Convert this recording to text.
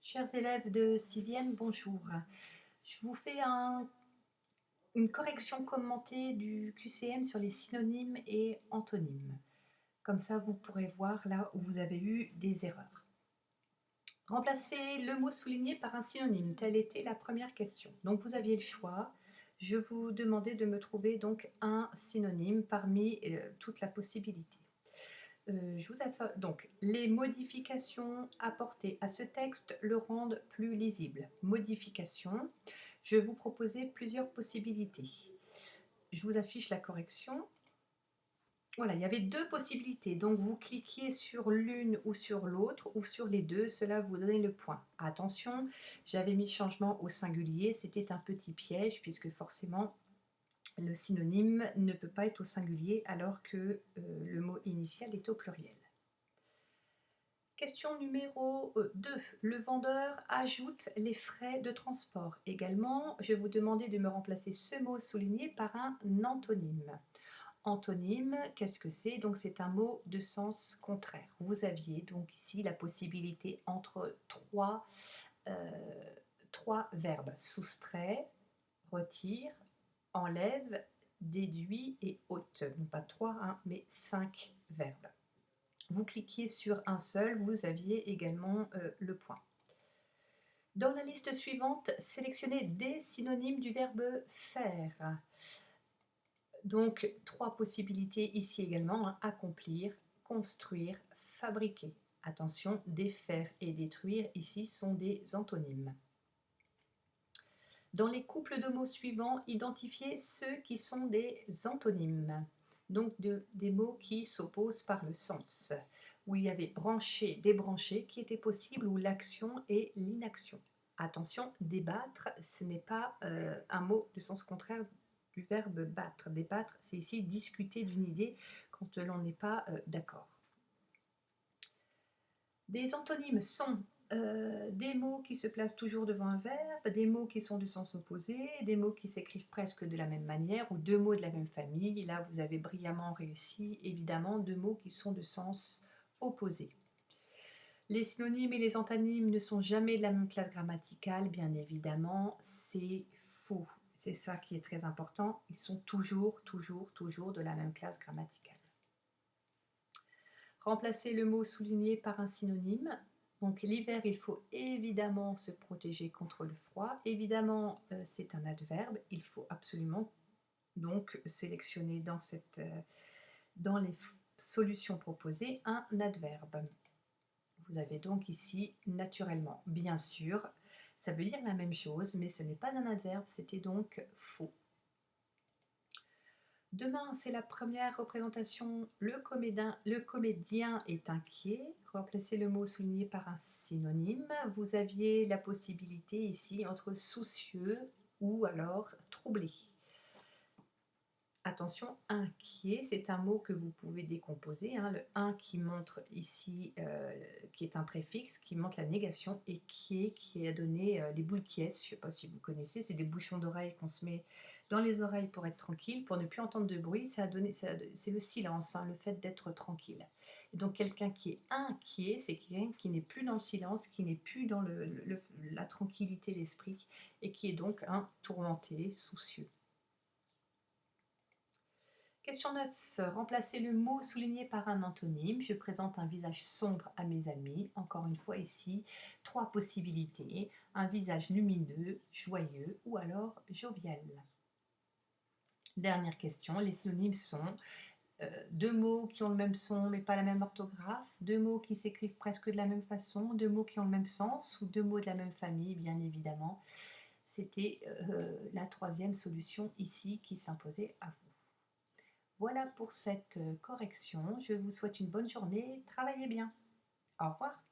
Chers élèves de 6e, bonjour. Je vous fais une correction commentée du QCM sur les synonymes et antonymes. Comme ça, vous pourrez voir là où vous avez eu des erreurs. Remplacez le mot souligné par un synonyme, telle était la première question. Donc vous aviez le choix. Je vous demandais de me trouver donc un synonyme parmi toute la possibilité. Donc, les modifications apportées à ce texte le rendent plus lisible. Modification, je vais vous proposer plusieurs possibilités. Je vous affiche la correction. Voilà, il y avait deux possibilités, donc vous cliquiez sur l'une ou sur l'autre ou sur les deux, cela vous donne le point. Attention, j'avais mis changement au singulier, c'était un petit piège puisque forcément le synonyme ne peut pas être au singulier alors que le mot initial est au pluriel. Question numéro 2. Le vendeur ajoute les frais de transport. Également, je vais vous demander de me remplacer ce mot souligné par un antonyme. Antonyme, qu'est-ce que c'est? Donc c'est un mot de sens contraire. Vous aviez donc ici la possibilité entre trois verbes. Soustrait, retire, enlève, déduit et ôte. Non pas 3, mais 5 verbes. Vous cliquiez sur un seul, vous aviez également le point. Dans la liste suivante, sélectionnez des synonymes du verbe faire. Donc, 3 possibilités ici également, accomplir, construire, fabriquer. Attention, défaire et détruire ici sont des antonymes. Dans les couples de mots suivants, identifiez ceux qui sont des antonymes, donc des mots qui s'opposent par le sens, où il y avait brancher, débrancher qui était possible, ou l'action et l'inaction. Attention, débattre, ce n'est pas un mot de sens contraire du verbe battre. Débattre, c'est ici discuter d'une idée quand l'on n'est pas d'accord. Des antonymes sont des mots qui se placent toujours devant un verbe, des mots qui sont de sens opposé, des mots qui s'écrivent presque de la même manière, ou deux mots de la même famille. Là, vous avez brillamment réussi, évidemment, deux mots qui sont de sens opposé. Les synonymes et les antonymes ne sont jamais de la même classe grammaticale, bien évidemment, c'est faux. C'est ça qui est très important, ils sont toujours de la même classe grammaticale. Remplacez le mot souligné par un synonyme. Donc l'hiver, il faut évidemment se protéger contre le froid. Évidemment, c'est un adverbe. Il faut absolument donc sélectionner dans les solutions proposées un adverbe. Vous avez donc ici naturellement, bien sûr, ça veut dire la même chose, mais ce n'est pas un adverbe, c'était donc faux. Demain, c'est la première représentation. Le comédien est inquiet. Remplacez le mot souligné par un synonyme. Vous aviez la possibilité ici entre soucieux ou alors troublé. Attention, inquiet, c'est un mot que vous pouvez décomposer. Le un qui montre ici, qui est un préfixe, qui montre la négation, et qui a donné les boules qui est. Je ne sais pas si vous connaissez, c'est des bouchons d'oreilles qu'on se met dans les oreilles pour être tranquille, pour ne plus entendre de bruit. C'est le silence, le fait d'être tranquille. Et donc quelqu'un qui est inquiet, c'est quelqu'un qui n'est plus dans le silence, qui n'est plus dans la tranquillité d'esprit, et qui est donc tourmenté, soucieux. Question 9. Remplacez le mot souligné par un antonyme. Je présente un visage sombre à mes amis. Encore une fois ici, 3 possibilités. Un visage lumineux, joyeux ou alors jovial. Dernière question. Les synonymes sont deux mots qui ont le même son mais pas la même orthographe, deux mots qui s'écrivent presque de la même façon, deux mots qui ont le même sens ou deux mots de la même famille, bien évidemment. C'était la troisième solution ici qui s'imposait à vous. Voilà pour cette correction. Je vous souhaite une bonne journée. Travaillez bien. Au revoir.